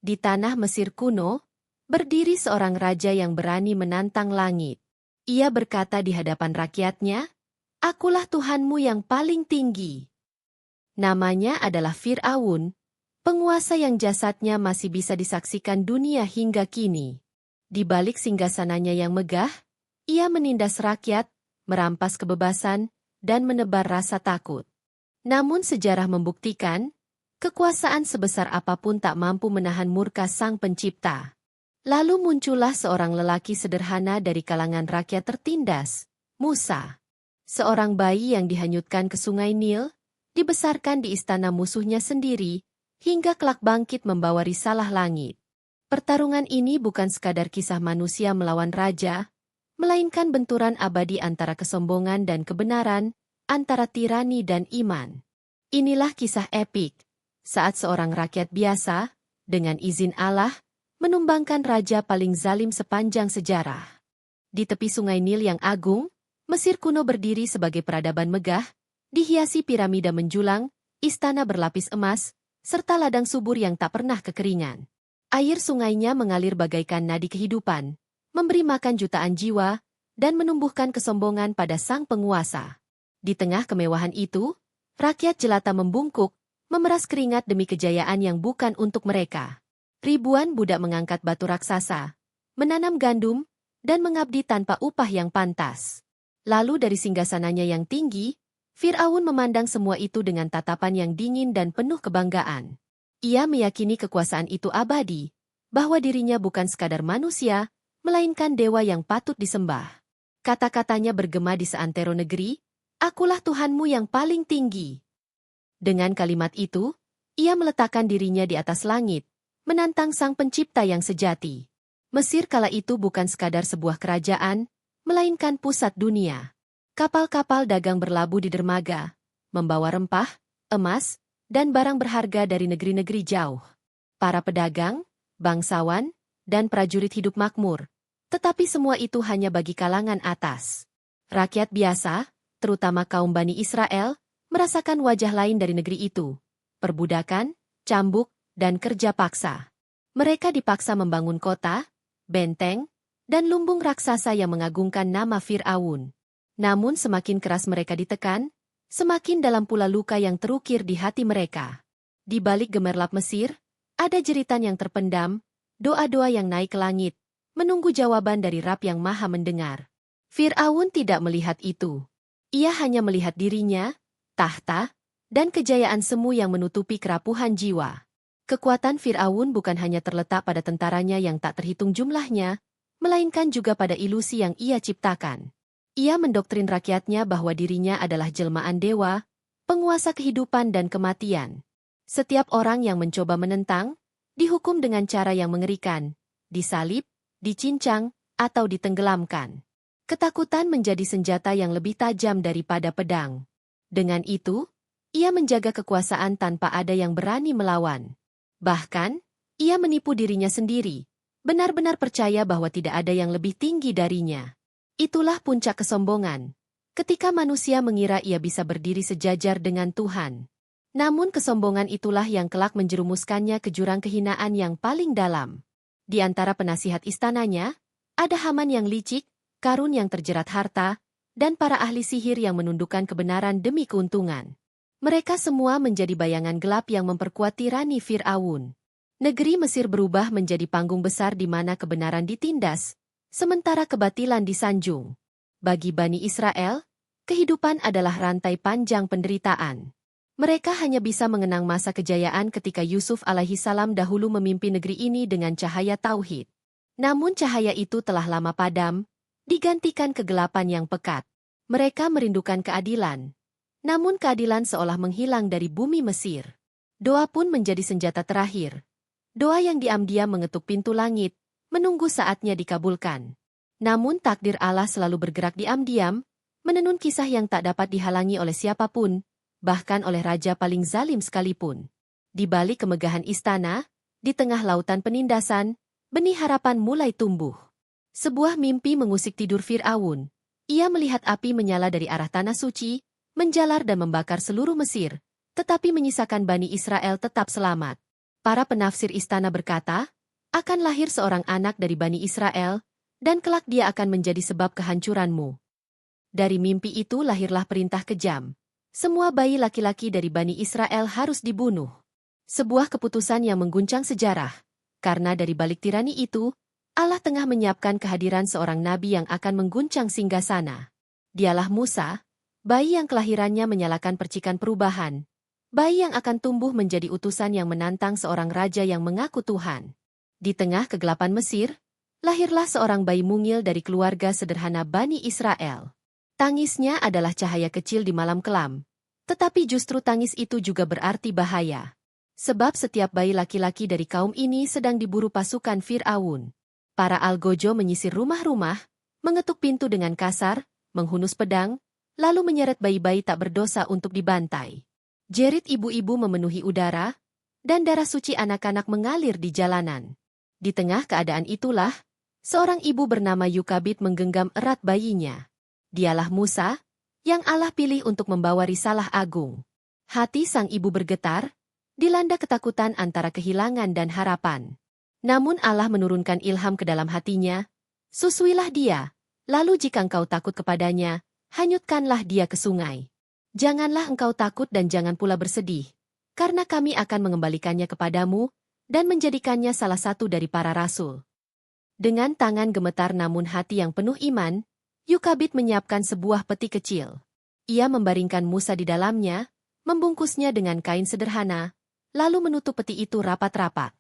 Di tanah Mesir kuno, berdiri seorang raja yang berani menantang langit. Ia berkata di hadapan rakyatnya, "Akulah Tuhanmu yang paling tinggi." Namanya adalah Fir'aun, penguasa yang jasadnya masih bisa disaksikan dunia hingga kini. Di balik singgasananya yang megah, ia menindas rakyat, merampas kebebasan, dan menebar rasa takut. Namun sejarah membuktikan, kekuasaan sebesar apapun tak mampu menahan murka Sang Pencipta. Lalu muncullah seorang lelaki sederhana dari kalangan rakyat tertindas, Musa. Seorang bayi yang dihanyutkan ke sungai Nil, dibesarkan di istana musuhnya sendiri, hingga kelak bangkit membawa risalah langit. Pertarungan ini bukan sekadar kisah manusia melawan raja, melainkan benturan abadi antara kesombongan dan kebenaran, antara tirani dan iman. Inilah kisah epik, saat seorang rakyat biasa, dengan izin Allah, menumbangkan raja paling zalim sepanjang sejarah. Di tepi sungai Nil yang agung, Mesir kuno berdiri sebagai peradaban megah, dihiasi piramida menjulang, istana berlapis emas, serta ladang subur yang tak pernah kekeringan. Air sungainya mengalir bagaikan nadi kehidupan, memberi makan jutaan jiwa, dan menumbuhkan kesombongan pada sang penguasa. Di tengah kemewahan itu, rakyat jelata membungkuk, memeras keringat demi kejayaan yang bukan untuk mereka. Ribuan budak mengangkat batu raksasa, menanam gandum, dan mengabdi tanpa upah yang pantas. Lalu dari singgasananya yang tinggi, Fir'aun memandang semua itu dengan tatapan yang dingin dan penuh kebanggaan. Ia meyakini kekuasaan itu abadi, bahwa dirinya bukan sekadar manusia, melainkan dewa yang patut disembah. Kata-katanya bergema di seantero negeri, "Akulah Tuhanmu yang paling tinggi." Dengan kalimat itu, ia meletakkan dirinya di atas langit, menantang Sang Pencipta yang sejati. Mesir kala itu bukan sekadar sebuah kerajaan, melainkan pusat dunia. Kapal-kapal dagang berlabuh di dermaga, membawa rempah, emas, dan barang berharga dari negeri-negeri jauh. Para pedagang, bangsawan, dan prajurit hidup makmur. Tetapi semua itu hanya bagi kalangan atas. Rakyat biasa, terutama kaum Bani Israel, merasakan wajah lain dari negeri itu. Perbudakan, cambuk, dan kerja paksa. Mereka dipaksa membangun kota, benteng, dan lumbung raksasa yang mengagungkan nama Fir'aun. Namun semakin keras mereka ditekan, semakin dalam pula luka yang terukir di hati mereka. Di balik gemerlap Mesir, ada jeritan yang terpendam, doa-doa yang naik ke langit, menunggu jawaban dari Rabb yang Maha Mendengar. Fir'aun tidak melihat itu. Ia hanya melihat dirinya, tahta, dan kejayaan semu yang menutupi kerapuhan jiwa. Kekuatan Fir'aun bukan hanya terletak pada tentaranya yang tak terhitung jumlahnya, melainkan juga pada ilusi yang ia ciptakan. Ia mendoktrin rakyatnya bahwa dirinya adalah jelmaan dewa, penguasa kehidupan dan kematian. Setiap orang yang mencoba menentang, dihukum dengan cara yang mengerikan, disalib, dicincang, atau ditenggelamkan. Ketakutan menjadi senjata yang lebih tajam daripada pedang. Dengan itu, ia menjaga kekuasaan tanpa ada yang berani melawan. Bahkan, ia menipu dirinya sendiri, benar-benar percaya bahwa tidak ada yang lebih tinggi darinya. Itulah puncak kesombongan, ketika manusia mengira ia bisa berdiri sejajar dengan Tuhan. Namun kesombongan itulah yang kelak menjerumuskannya ke jurang kehinaan yang paling dalam. Di antara penasihat istananya, ada Haman yang licik, Karun yang terjerat harta, dan para ahli sihir yang menundukkan kebenaran demi keuntungan. Mereka semua menjadi bayangan gelap yang memperkuat tirani Fir'aun. Negeri Mesir berubah menjadi panggung besar di mana kebenaran ditindas, sementara kebatilan disanjung. Bagi Bani Israel, kehidupan adalah rantai panjang penderitaan. Mereka hanya bisa mengenang masa kejayaan ketika Yusuf alaihissalam dahulu memimpin negeri ini dengan cahaya tauhid. Namun cahaya itu telah lama padam, digantikan kegelapan yang pekat. Mereka merindukan keadilan. Namun keadilan seolah menghilang dari bumi Mesir. Doa pun menjadi senjata terakhir. Doa yang diam-diam mengetuk pintu langit, menunggu saatnya dikabulkan. Namun takdir Allah selalu bergerak diam-diam, menenun kisah yang tak dapat dihalangi oleh siapapun, bahkan oleh raja paling zalim sekalipun. Di balik kemegahan istana, di tengah lautan penindasan, benih harapan mulai tumbuh. Sebuah mimpi mengusik tidur Fir'aun. Ia melihat api menyala dari arah tanah suci, menjalar dan membakar seluruh Mesir, tetapi menyisakan Bani Israel tetap selamat. Para penafsir istana berkata, akan lahir seorang anak dari Bani Israel, dan kelak dia akan menjadi sebab kehancuranmu. Dari mimpi itu lahirlah perintah kejam. Semua bayi laki-laki dari Bani Israel harus dibunuh. Sebuah keputusan yang mengguncang sejarah. Karena dari balik tirani itu, Allah tengah menyiapkan kehadiran seorang nabi yang akan mengguncang singgasana. Dialah Musa, bayi yang kelahirannya menyalakan percikan perubahan. Bayi yang akan tumbuh menjadi utusan yang menantang seorang raja yang mengaku Tuhan. Di tengah kegelapan Mesir, lahirlah seorang bayi mungil dari keluarga sederhana Bani Israel. Tangisnya adalah cahaya kecil di malam kelam. Tetapi justru tangis itu juga berarti bahaya. Sebab setiap bayi laki-laki dari kaum ini sedang diburu pasukan Fir'aun. Para algojo menyisir rumah-rumah, mengetuk pintu dengan kasar, menghunus pedang, lalu menyeret bayi-bayi tak berdosa untuk dibantai. Jerit ibu-ibu memenuhi udara, dan darah suci anak-anak mengalir di jalanan. Di tengah keadaan itulah, seorang ibu bernama Yukabit menggenggam erat bayinya. Dialah Musa, yang Allah pilih untuk membawa risalah agung. Hati sang ibu bergetar, dilanda ketakutan antara kehilangan dan harapan. Namun Allah menurunkan ilham ke dalam hatinya, susuilah dia, lalu jika engkau takut kepadanya, hanyutkanlah dia ke sungai. Janganlah engkau takut dan jangan pula bersedih, karena kami akan mengembalikannya kepadamu, dan menjadikannya salah satu dari para rasul. Dengan tangan gemetar namun hati yang penuh iman, Yukabit menyiapkan sebuah peti kecil. Ia membaringkan Musa di dalamnya, membungkusnya dengan kain sederhana, lalu menutup peti itu rapat-rapat.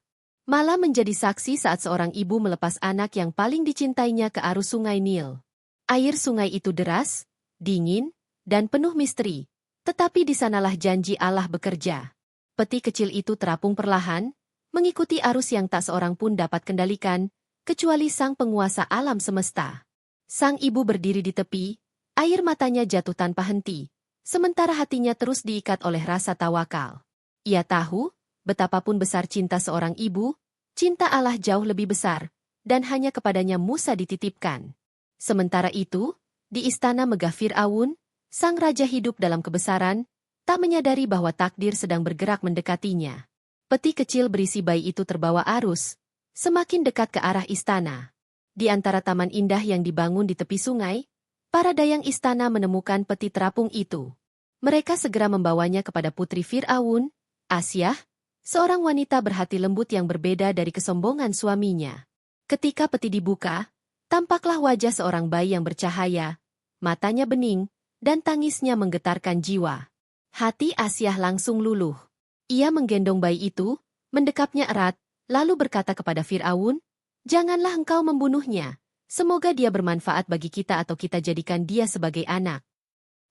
Malah menjadi saksi saat seorang ibu melepas anak yang paling dicintainya ke arus sungai Nil. Air sungai itu deras, dingin, dan penuh misteri, tetapi di sanalah janji Allah bekerja. Peti kecil itu terapung perlahan, mengikuti arus yang tak seorang pun dapat kendalikan, kecuali sang penguasa alam semesta. Sang ibu berdiri di tepi, air matanya jatuh tanpa henti, sementara hatinya terus diikat oleh rasa tawakal. Ia tahu, betapapun besar cinta seorang ibu, cinta Allah jauh lebih besar, dan hanya kepadanya Musa dititipkan. Sementara itu, di istana megah Fir'aun, sang raja hidup dalam kebesaran, tak menyadari bahwa takdir sedang bergerak mendekatinya. Peti kecil berisi bayi itu terbawa arus, semakin dekat ke arah istana. Di antara taman indah yang dibangun di tepi sungai, para dayang istana menemukan peti terapung itu. Mereka segera membawanya kepada putri Fir'aun, Asyah, seorang wanita berhati lembut yang berbeda dari kesombongan suaminya. Ketika peti dibuka, tampaklah wajah seorang bayi yang bercahaya, matanya bening, dan tangisnya menggetarkan jiwa. Hati Asyah langsung luluh. Ia menggendong bayi itu, mendekapnya erat, lalu berkata kepada Fir'aun, "Janganlah engkau membunuhnya. Semoga dia bermanfaat bagi kita atau kita jadikan dia sebagai anak."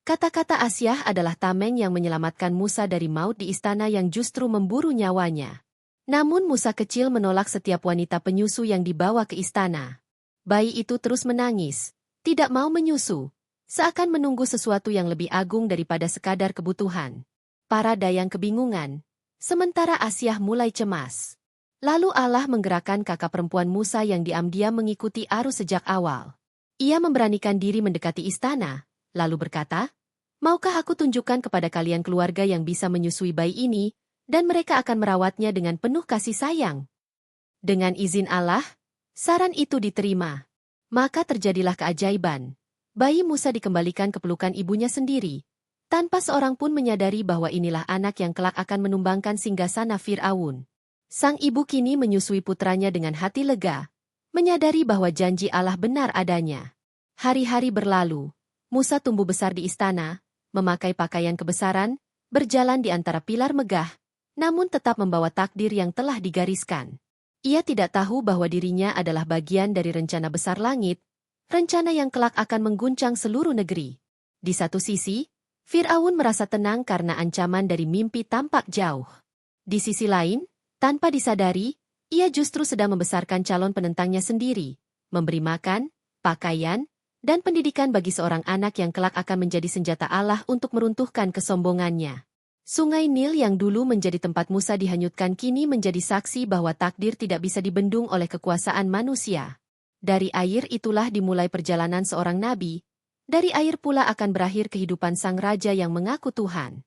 Kata-kata Asyah adalah tameng yang menyelamatkan Musa dari maut di istana yang justru memburu nyawanya. Namun Musa kecil menolak setiap wanita penyusu yang dibawa ke istana. Bayi itu terus menangis, tidak mau menyusu, seakan menunggu sesuatu yang lebih agung daripada sekadar kebutuhan. Para dayang kebingungan, sementara Asyah mulai cemas. Lalu Allah menggerakkan kakak perempuan Musa yang diam-diam mengikuti arus sejak awal. Ia memberanikan diri mendekati istana, lalu berkata, "Maukah aku tunjukkan kepada kalian keluarga yang bisa menyusui bayi ini, dan mereka akan merawatnya dengan penuh kasih sayang?" Dengan izin Allah, saran itu diterima. Maka terjadilah keajaiban. Bayi Musa dikembalikan ke pelukan ibunya sendiri, tanpa seorang pun menyadari bahwa inilah anak yang kelak akan menumbangkan singgasana Fir'aun. Sang ibu kini menyusui putranya dengan hati lega, menyadari bahwa janji Allah benar adanya. Hari-hari berlalu, Musa tumbuh besar di istana, memakai pakaian kebesaran, berjalan di antara pilar megah, namun tetap membawa takdir yang telah digariskan. Ia tidak tahu bahwa dirinya adalah bagian dari rencana besar langit, rencana yang kelak akan mengguncang seluruh negeri. Di satu sisi, Fir'aun merasa tenang karena ancaman dari mimpi tampak jauh. Di sisi lain, tanpa disadari, ia justru sedang membesarkan calon penentangnya sendiri, memberi makan, pakaian, dan pendidikan bagi seorang anak yang kelak akan menjadi senjata Allah untuk meruntuhkan kesombongannya. Sungai Nil yang dulu menjadi tempat Musa dihanyutkan kini menjadi saksi bahwa takdir tidak bisa dibendung oleh kekuasaan manusia. Dari air itulah dimulai perjalanan seorang nabi, dari air pula akan berakhir kehidupan sang raja yang mengaku Tuhan.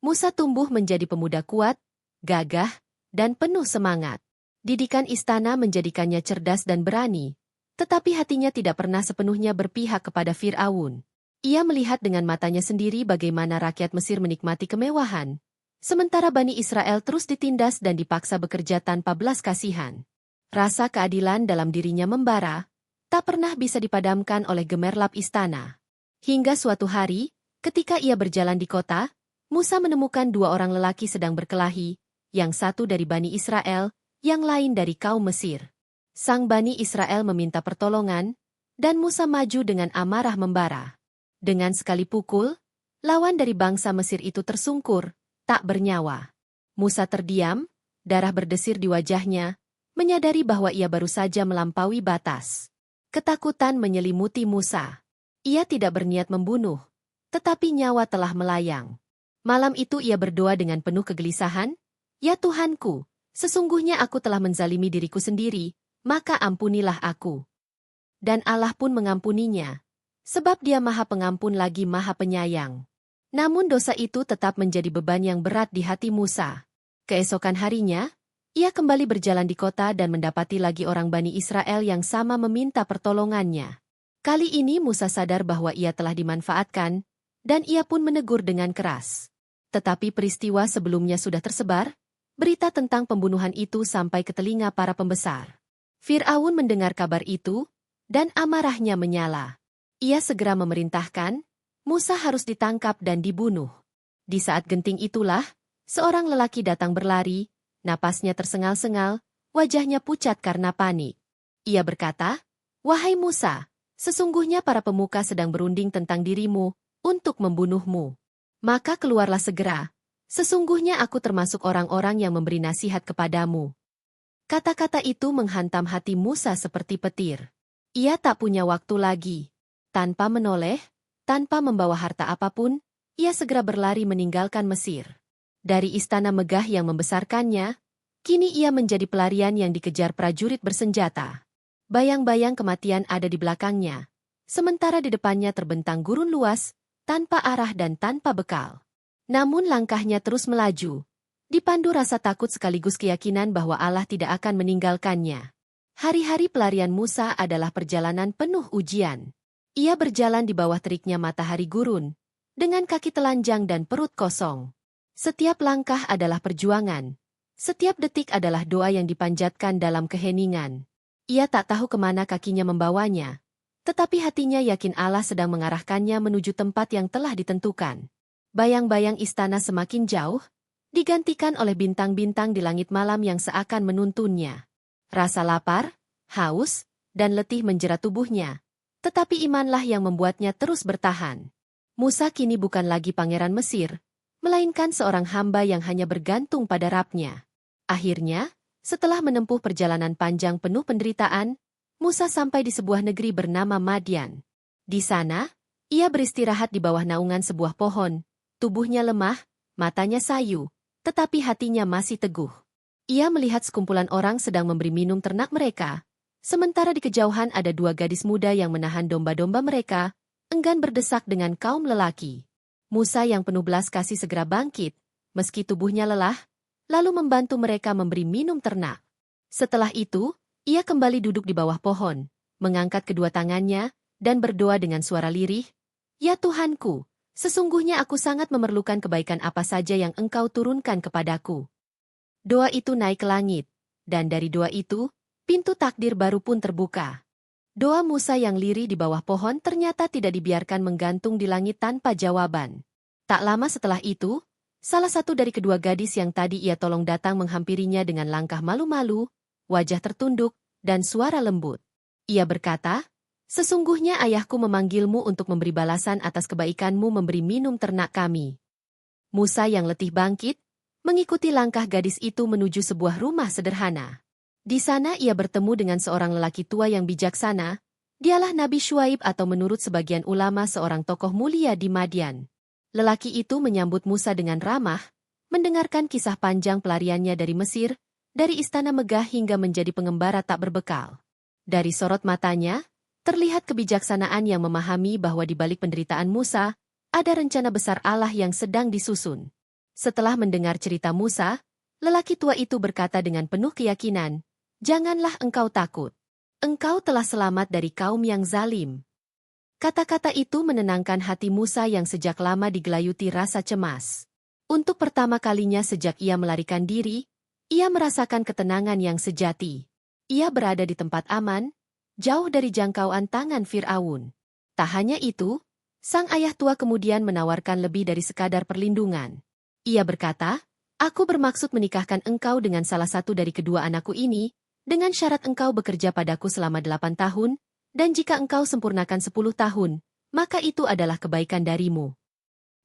Musa tumbuh menjadi pemuda kuat, gagah, dan penuh semangat. Didikan istana menjadikannya cerdas dan berani, tetapi hatinya tidak pernah sepenuhnya berpihak kepada Fir'aun. Ia melihat dengan matanya sendiri bagaimana rakyat Mesir menikmati kemewahan, sementara Bani Israel terus ditindas dan dipaksa bekerja tanpa belas kasihan. Rasa keadilan dalam dirinya membara, tak pernah bisa dipadamkan oleh gemerlap istana. Hingga suatu hari, ketika ia berjalan di kota, Musa menemukan dua orang lelaki sedang berkelahi, yang satu dari Bani Israel, yang lain dari kaum Mesir. Sang Bani Israel meminta pertolongan, dan Musa maju dengan amarah membara. Dengan sekali pukul, lawan dari bangsa Mesir itu tersungkur, tak bernyawa. Musa terdiam, darah berdesir di wajahnya, menyadari bahwa ia baru saja melampaui batas. Ketakutan menyelimuti Musa. Ia tidak berniat membunuh, tetapi nyawa telah melayang. Malam itu ia berdoa dengan penuh kegelisahan, "Ya Tuhanku, sesungguhnya aku telah menzalimi diriku sendiri, maka ampunilah aku." Dan Allah pun mengampuninya, sebab Dia Maha Pengampun lagi Maha Penyayang. Namun dosa itu tetap menjadi beban yang berat di hati Musa. Keesokan harinya, ia kembali berjalan di kota dan mendapati lagi orang Bani Israel yang sama meminta pertolongannya. Kali ini Musa sadar bahwa ia telah dimanfaatkan, dan ia pun menegur dengan keras. Tetapi peristiwa sebelumnya sudah tersebar, berita tentang pembunuhan itu sampai ke telinga para pembesar. Fir'aun mendengar kabar itu, dan amarahnya menyala. Ia segera memerintahkan, Musa harus ditangkap dan dibunuh. Di saat genting itulah, seorang lelaki datang berlari, napasnya tersengal-sengal, wajahnya pucat karena panik. Ia berkata, "Wahai Musa, sesungguhnya para pemuka sedang berunding tentang dirimu, untuk membunuhmu. Maka keluarlah segera, sesungguhnya aku termasuk orang-orang yang memberi nasihat kepadamu." Kata-kata itu menghantam hati Musa seperti petir. Ia tak punya waktu lagi. Tanpa menoleh, tanpa membawa harta apapun, ia segera berlari meninggalkan Mesir. Dari istana megah yang membesarkannya, kini ia menjadi pelarian yang dikejar prajurit bersenjata. Bayang-bayang kematian ada di belakangnya, sementara di depannya terbentang gurun luas, tanpa arah dan tanpa bekal. Namun langkahnya terus melaju, dipandu rasa takut sekaligus keyakinan bahwa Allah tidak akan meninggalkannya. Hari-hari pelarian Musa adalah perjalanan penuh ujian. Ia berjalan di bawah teriknya matahari gurun, dengan kaki telanjang dan perut kosong. Setiap langkah adalah perjuangan. Setiap detik adalah doa yang dipanjatkan dalam keheningan. Ia tak tahu kemana kakinya membawanya, tetapi hatinya yakin Allah sedang mengarahkannya menuju tempat yang telah ditentukan. Bayang-bayang istana semakin jauh, digantikan oleh bintang-bintang di langit malam yang seakan menuntunnya. Rasa lapar, haus, dan letih menjerat tubuhnya. Tetapi imanlah yang membuatnya terus bertahan. Musa kini bukan lagi pangeran Mesir, melainkan seorang hamba yang hanya bergantung pada Rabb-Nya. Akhirnya, setelah menempuh perjalanan panjang penuh penderitaan, Musa sampai di sebuah negeri bernama Madian. Di sana, ia beristirahat di bawah naungan sebuah pohon, tubuhnya lemah, matanya sayu, tetapi hatinya masih teguh. Ia melihat sekumpulan orang sedang memberi minum ternak mereka, sementara di kejauhan ada dua gadis muda yang menahan domba-domba mereka, enggan berdesak dengan kaum lelaki. Musa yang penuh belas kasih segera bangkit, meski tubuhnya lelah, lalu membantu mereka memberi minum ternak. Setelah itu, ia kembali duduk di bawah pohon, mengangkat kedua tangannya, dan berdoa dengan suara lirih, "Ya Tuhanku, sesungguhnya aku sangat memerlukan kebaikan apa saja yang Engkau turunkan kepadaku." Doa itu naik ke langit, dan dari doa itu, pintu takdir baru pun terbuka. Doa Musa yang lirih di bawah pohon ternyata tidak dibiarkan menggantung di langit tanpa jawaban. Tak lama setelah itu, salah satu dari kedua gadis yang tadi ia tolong datang menghampirinya dengan langkah malu-malu, wajah tertunduk, dan suara lembut. Ia berkata, "Sesungguhnya ayahku memanggilmu untuk memberi balasan atas kebaikanmu memberi minum ternak kami." Musa yang letih bangkit, mengikuti langkah gadis itu menuju sebuah rumah sederhana. Di sana ia bertemu dengan seorang lelaki tua yang bijaksana, dialah Nabi Syuaib atau menurut sebagian ulama seorang tokoh mulia di Madian. Lelaki itu menyambut Musa dengan ramah, mendengarkan kisah panjang pelariannya dari Mesir, dari istana megah hingga menjadi pengembara tak berbekal. Dari sorot matanya, terlihat kebijaksanaan yang memahami bahwa di balik penderitaan Musa, ada rencana besar Allah yang sedang disusun. Setelah mendengar cerita Musa, Lelaki tua itu berkata dengan penuh keyakinan, "Janganlah engkau takut. Engkau telah selamat dari kaum yang zalim." Kata-kata itu menenangkan hati Musa yang sejak lama digelayuti rasa cemas. Untuk pertama kalinya sejak ia melarikan diri, ia merasakan ketenangan yang sejati. Ia berada di tempat aman, jauh dari jangkauan tangan Fir'aun. Tak hanya itu, sang ayah tua kemudian menawarkan lebih dari sekadar perlindungan. Ia berkata, "Aku bermaksud menikahkan engkau dengan salah satu dari kedua anakku ini, dengan syarat engkau bekerja padaku selama 8 tahun, dan jika engkau sempurnakan 10 tahun, maka itu adalah kebaikan darimu."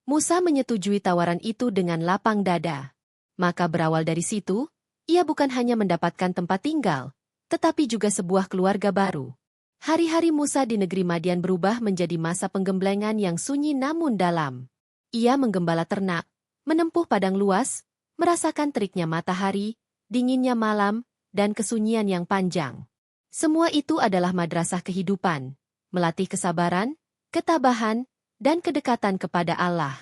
Musa menyetujui tawaran itu dengan lapang dada. Maka berawal dari situ, ia bukan hanya mendapatkan tempat tinggal, tetapi juga sebuah keluarga baru. Hari-hari Musa di negeri Madian berubah menjadi masa penggemblengan yang sunyi namun dalam. Ia menggembala ternak, menempuh padang luas, merasakan teriknya matahari, dinginnya malam, dan kesunyian yang panjang. Semua itu adalah madrasah kehidupan, melatih kesabaran, ketabahan, dan kedekatan kepada Allah.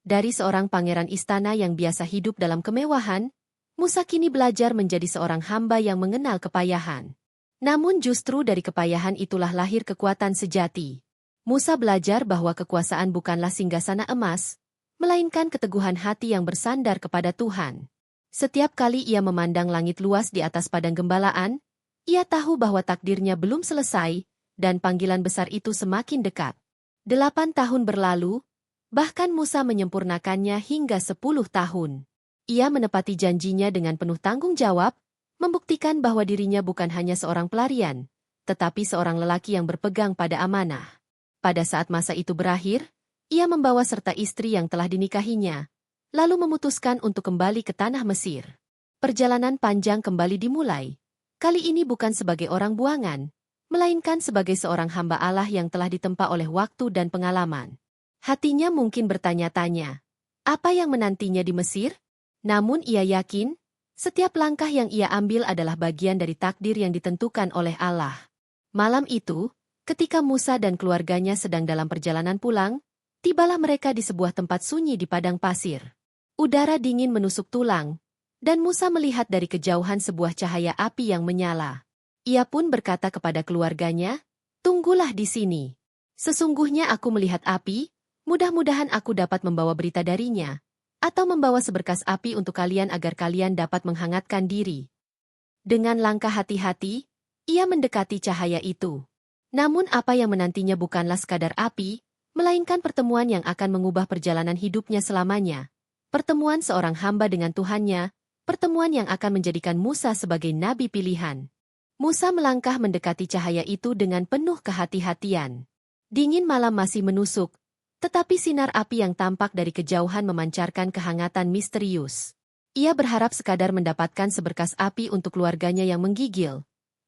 Dari seorang pangeran istana yang biasa hidup dalam kemewahan, Musa kini belajar menjadi seorang hamba yang mengenal kepayahan. Namun justru dari kepayahan itulah lahir kekuatan sejati. Musa belajar bahwa kekuasaan bukanlah singgasana emas, melainkan keteguhan hati yang bersandar kepada Tuhan. Setiap kali ia memandang langit luas di atas padang gembalaan, ia tahu bahwa takdirnya belum selesai, dan panggilan besar itu semakin dekat. 8 tahun berlalu, bahkan Musa menyempurnakannya hingga 10 tahun. Ia menepati janjinya dengan penuh tanggung jawab, membuktikan bahwa dirinya bukan hanya seorang pelarian, tetapi seorang lelaki yang berpegang pada amanah. Pada saat masa itu berakhir, ia membawa serta istri yang telah dinikahinya, lalu memutuskan untuk kembali ke tanah Mesir. Perjalanan panjang kembali dimulai. Kali ini bukan sebagai orang buangan, melainkan sebagai seorang hamba Allah yang telah ditempa oleh waktu dan pengalaman. Hatinya mungkin bertanya-tanya, apa yang menantinya di Mesir? Namun ia yakin, setiap langkah yang ia ambil adalah bagian dari takdir yang ditentukan oleh Allah. Malam itu, ketika Musa dan keluarganya sedang dalam perjalanan pulang, tibalah mereka di sebuah tempat sunyi di padang pasir. Udara dingin menusuk tulang, dan Musa melihat dari kejauhan sebuah cahaya api yang menyala. Ia pun berkata kepada keluarganya, "Tunggulah di sini. Sesungguhnya aku melihat api, mudah-mudahan aku dapat membawa berita darinya, atau membawa seberkas api untuk kalian agar kalian dapat menghangatkan diri." Dengan langkah hati-hati, ia mendekati cahaya itu. Namun apa yang menantinya bukanlah sekadar api, melainkan pertemuan yang akan mengubah perjalanan hidupnya selamanya. Pertemuan seorang hamba dengan Tuhannya, pertemuan yang akan menjadikan Musa sebagai nabi pilihan. Musa melangkah mendekati cahaya itu dengan penuh kehati-hatian. Dingin malam masih menusuk, tetapi sinar api yang tampak dari kejauhan memancarkan kehangatan misterius. Ia berharap sekadar mendapatkan seberkas api untuk keluarganya yang menggigil.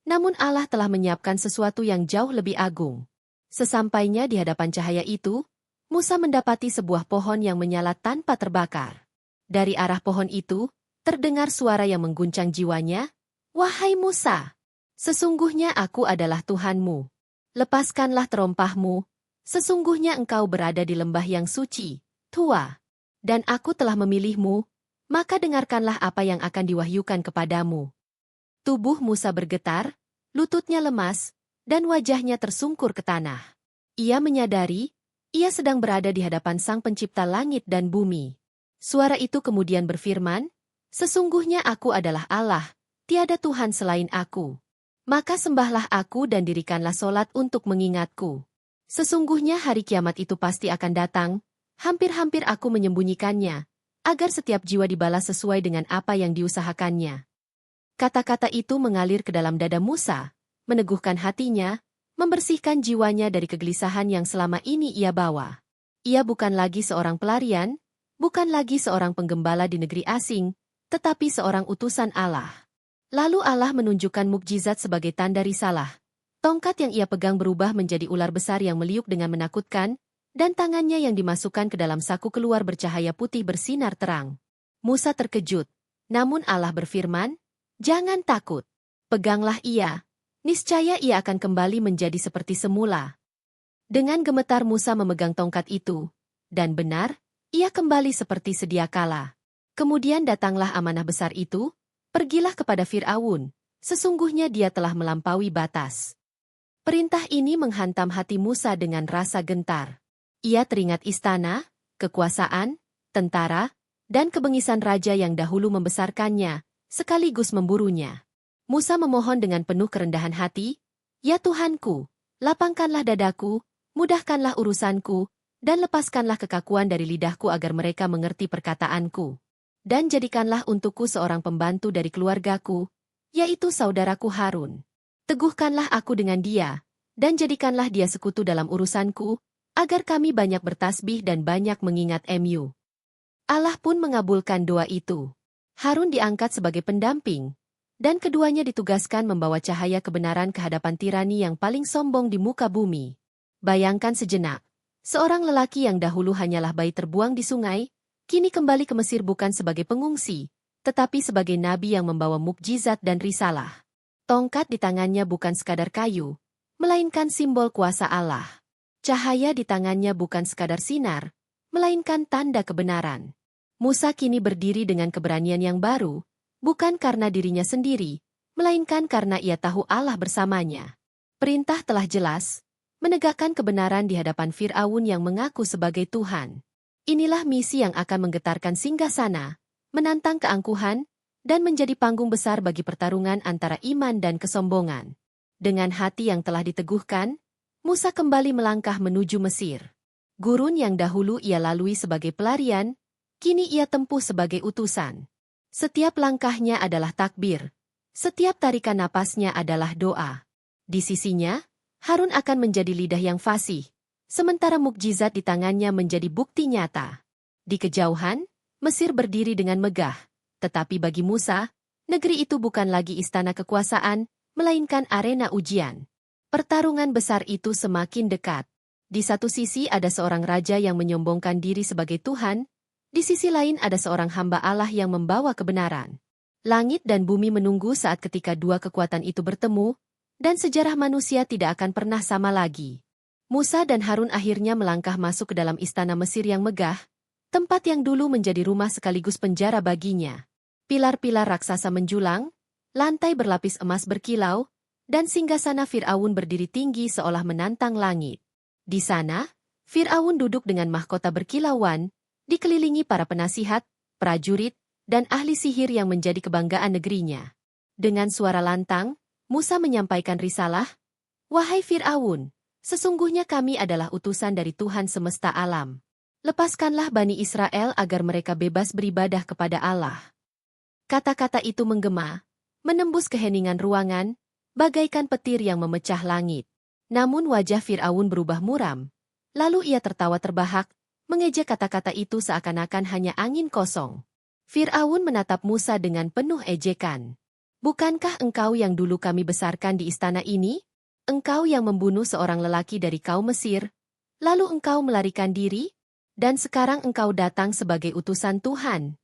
Namun Allah telah menyiapkan sesuatu yang jauh lebih agung. Sesampainya di hadapan cahaya itu, Musa mendapati sebuah pohon yang menyala tanpa terbakar. Dari arah pohon itu, terdengar suara yang mengguncang jiwanya, "Wahai Musa, sesungguhnya aku adalah Tuhanmu. Lepaskanlah terompahmu, sesungguhnya engkau berada di lembah yang suci, tua. Dan aku telah memilihmu, maka dengarkanlah apa yang akan diwahyukan kepadamu." Tubuh Musa bergetar, lututnya lemas, dan wajahnya tersungkur ke tanah. Ia menyadari, ia sedang berada di hadapan Sang Pencipta langit dan bumi. Suara itu kemudian berfirman, "Sesungguhnya aku adalah Allah, tiada Tuhan selain aku. Maka sembahlah aku dan dirikanlah solat untuk mengingatku. Sesungguhnya hari kiamat itu pasti akan datang, hampir-hampir aku menyembunyikannya, agar setiap jiwa dibalas sesuai dengan apa yang diusahakannya." Kata-kata itu mengalir ke dalam dada Musa, meneguhkan hatinya, membersihkan jiwanya dari kegelisahan yang selama ini ia bawa. Ia bukan lagi seorang pelarian, bukan lagi seorang penggembala di negeri asing, tetapi seorang utusan Allah. Lalu Allah menunjukkan mukjizat sebagai tanda risalah. Tongkat yang ia pegang berubah menjadi ular besar yang meliuk dengan menakutkan, dan tangannya yang dimasukkan ke dalam saku keluar bercahaya putih bersinar terang. Musa terkejut, namun Allah berfirman, "Jangan takut. Peganglah ia. Niscaya ia akan kembali menjadi seperti semula." Dengan gemetar Musa memegang tongkat itu, dan benar, ia kembali seperti sedia kala. Kemudian datanglah amanah besar itu, pergilah kepada Fir'aun, sesungguhnya dia telah melampaui batas. Perintah ini menghantam hati Musa dengan rasa gentar. Ia teringat istana, kekuasaan, tentara, dan kebengisan raja yang dahulu membesarkannya, sekaligus memburunya. Musa memohon dengan penuh kerendahan hati, "Ya Tuhanku, lapangkanlah dadaku, mudahkanlah urusanku, dan lepaskanlah kekakuan dari lidahku agar mereka mengerti perkataanku. Dan jadikanlah untukku seorang pembantu dari keluargaku, yaitu saudaraku Harun. Teguhkanlah aku dengan dia, dan jadikanlah dia sekutu dalam urusanku, agar kami banyak bertasbih dan banyak mengingat MU." Allah pun mengabulkan doa itu. Harun diangkat sebagai pendamping, dan keduanya ditugaskan membawa cahaya kebenaran ke hadapan tirani yang paling sombong di muka bumi. Bayangkan sejenak, seorang lelaki yang dahulu hanyalah bayi terbuang di sungai, kini kembali ke Mesir bukan sebagai pengungsi, tetapi sebagai nabi yang membawa mukjizat dan risalah. Tongkat di tangannya bukan sekadar kayu, melainkan simbol kuasa Allah. Cahaya di tangannya bukan sekadar sinar, melainkan tanda kebenaran. Musa kini berdiri dengan keberanian yang baru, bukan karena dirinya sendiri, melainkan karena ia tahu Allah bersamanya. Perintah telah jelas, menegakkan kebenaran di hadapan Fir'aun yang mengaku sebagai Tuhan. Inilah misi yang akan menggetarkan singgasana, menantang keangkuhan, dan menjadi panggung besar bagi pertarungan antara iman dan kesombongan. Dengan hati yang telah diteguhkan, Musa kembali melangkah menuju Mesir. Gurun yang dahulu ia lalui sebagai pelarian, kini ia tempuh sebagai utusan. Setiap langkahnya adalah takbir. Setiap tarikan napasnya adalah doa. Di sisinya, Harun akan menjadi lidah yang fasih, sementara mukjizat di tangannya menjadi bukti nyata. Di kejauhan, Mesir berdiri dengan megah, tetapi bagi Musa, negeri itu bukan lagi istana kekuasaan, melainkan arena ujian. Pertarungan besar itu semakin dekat. Di satu sisi ada seorang raja yang menyombongkan diri sebagai Tuhan, di sisi lain ada seorang hamba Allah yang membawa kebenaran. Langit dan bumi menunggu saat ketika dua kekuatan itu bertemu, dan sejarah manusia tidak akan pernah sama lagi. Musa dan Harun akhirnya melangkah masuk ke dalam istana Mesir yang megah, tempat yang dulu menjadi rumah sekaligus penjara baginya. Pilar-pilar raksasa menjulang, lantai berlapis emas berkilau, dan singgasana Fir'aun berdiri tinggi seolah menantang langit. Di sana, Fir'aun duduk dengan mahkota berkilauan, dikelilingi para penasihat, prajurit, dan ahli sihir yang menjadi kebanggaan negerinya. Dengan suara lantang, Musa menyampaikan risalah, "Wahai Fir'aun, sesungguhnya kami adalah utusan dari Tuhan semesta alam. Lepaskanlah Bani Israel agar mereka bebas beribadah kepada Allah." Kata-kata itu menggema, menembus keheningan ruangan, bagaikan petir yang memecah langit. Namun wajah Fir'aun berubah muram. Lalu ia tertawa terbahak, mengejek kata-kata itu seakan-akan hanya angin kosong. Fir'aun menatap Musa dengan penuh ejekan. "Bukankah engkau yang dulu kami besarkan di istana ini? Engkau yang membunuh seorang lelaki dari kaum Mesir, lalu engkau melarikan diri, dan sekarang engkau datang sebagai utusan Tuhan."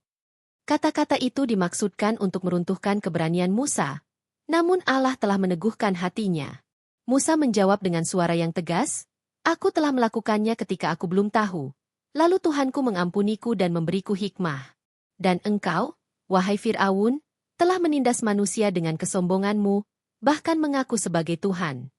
Kata-kata itu dimaksudkan untuk meruntuhkan keberanian Musa, namun Allah telah meneguhkan hatinya. Musa menjawab dengan suara yang tegas, "Aku telah melakukannya ketika aku belum tahu. Lalu Tuhanku mengampuniku dan memberiku hikmah. Dan engkau, wahai Fir'aun, telah menindas manusia dengan kesombonganmu, bahkan mengaku sebagai Tuhan."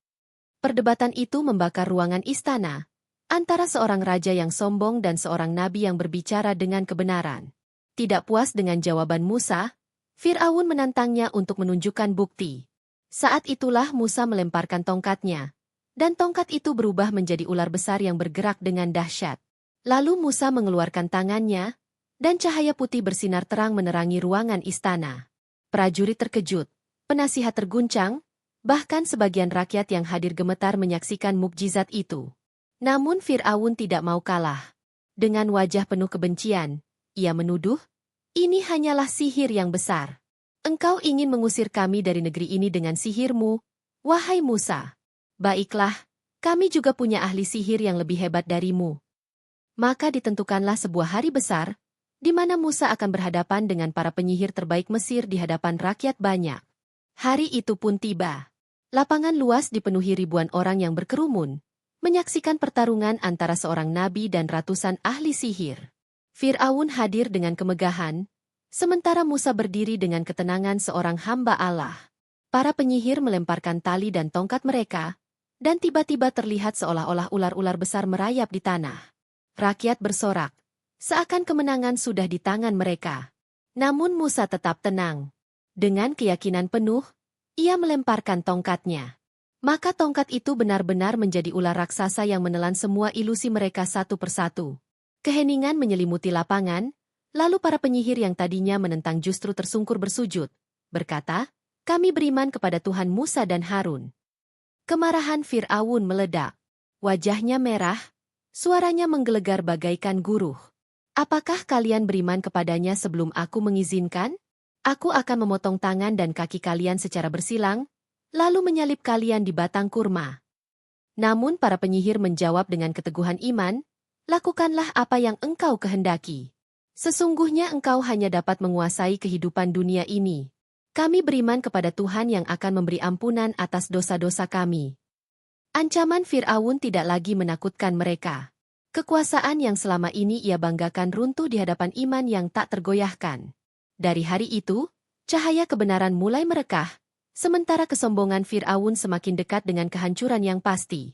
Perdebatan itu membakar ruangan istana, antara seorang raja yang sombong dan seorang nabi yang berbicara dengan kebenaran. Tidak puas dengan jawaban Musa, Fir'aun menantangnya untuk menunjukkan bukti. Saat itulah Musa melemparkan tongkatnya, dan tongkat itu berubah menjadi ular besar yang bergerak dengan dahsyat. Lalu Musa mengeluarkan tangannya, dan cahaya putih bersinar terang menerangi ruangan istana. Prajurit terkejut, penasihat terguncang, bahkan sebagian rakyat yang hadir gemetar menyaksikan mukjizat itu. Namun Fir'aun tidak mau kalah. Dengan wajah penuh kebencian, ia menuduh, "Ini hanyalah sihir yang besar. Engkau ingin mengusir kami dari negeri ini dengan sihirmu, wahai Musa. Baiklah, kami juga punya ahli sihir yang lebih hebat darimu." Maka ditentukanlah sebuah hari besar, di mana Musa akan berhadapan dengan para penyihir terbaik Mesir di hadapan rakyat banyak. Hari itu pun tiba. Lapangan luas dipenuhi ribuan orang yang berkerumun, menyaksikan pertarungan antara seorang nabi dan ratusan ahli sihir. Fir'aun hadir dengan kemegahan, Sementara Musa berdiri dengan ketenangan seorang hamba Allah. Para penyihir melemparkan tali dan tongkat mereka, dan tiba-tiba terlihat seolah-olah ular-ular besar merayap di tanah. Rakyat bersorak, seakan kemenangan sudah di tangan mereka. Namun Musa tetap tenang. Dengan keyakinan penuh, ia melemparkan tongkatnya. Maka tongkat itu benar-benar menjadi ular raksasa yang menelan semua ilusi mereka satu persatu. Keheningan menyelimuti lapangan, lalu para penyihir yang tadinya menentang justru tersungkur bersujud, berkata, "Kami beriman kepada Tuhan Musa dan Harun." Kemarahan Fir'aun meledak. Wajahnya merah, suaranya menggelegar bagaikan guruh. "Apakah kalian beriman kepadanya sebelum aku mengizinkan? Aku akan memotong tangan dan kaki kalian secara bersilang, lalu menyalip kalian di batang kurma." Namun para penyihir menjawab dengan keteguhan iman, "Lakukanlah apa yang engkau kehendaki. Sesungguhnya engkau hanya dapat menguasai kehidupan dunia ini. Kami beriman kepada Tuhan yang akan memberi ampunan atas dosa-dosa kami." Ancaman Fir'aun tidak lagi menakutkan mereka. Kekuasaan yang selama ini ia banggakan runtuh di hadapan iman yang tak tergoyahkan. Dari hari itu, cahaya kebenaran mulai merekah, sementara kesombongan Fir'aun semakin dekat dengan kehancuran yang pasti.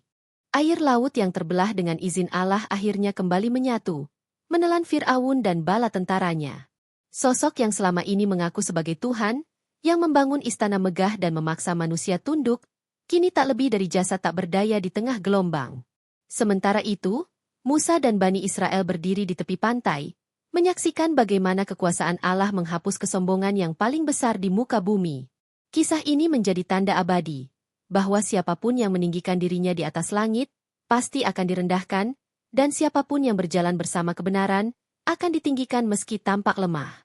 Air laut yang terbelah dengan izin Allah akhirnya kembali menyatu, menelan Fir'aun dan bala tentaranya. Sosok yang selama ini mengaku sebagai Tuhan, yang membangun istana megah dan memaksa manusia tunduk, kini tak lebih dari jasad tak berdaya di tengah gelombang. Sementara itu, Musa dan Bani Israel berdiri di tepi pantai, menyaksikan bagaimana kekuasaan Allah menghapus kesombongan yang paling besar di muka bumi. Kisah ini menjadi tanda abadi, bahwa siapapun yang meninggikan dirinya di atas langit, pasti akan direndahkan, dan siapapun yang berjalan bersama kebenaran, akan ditinggikan meski tampak lemah.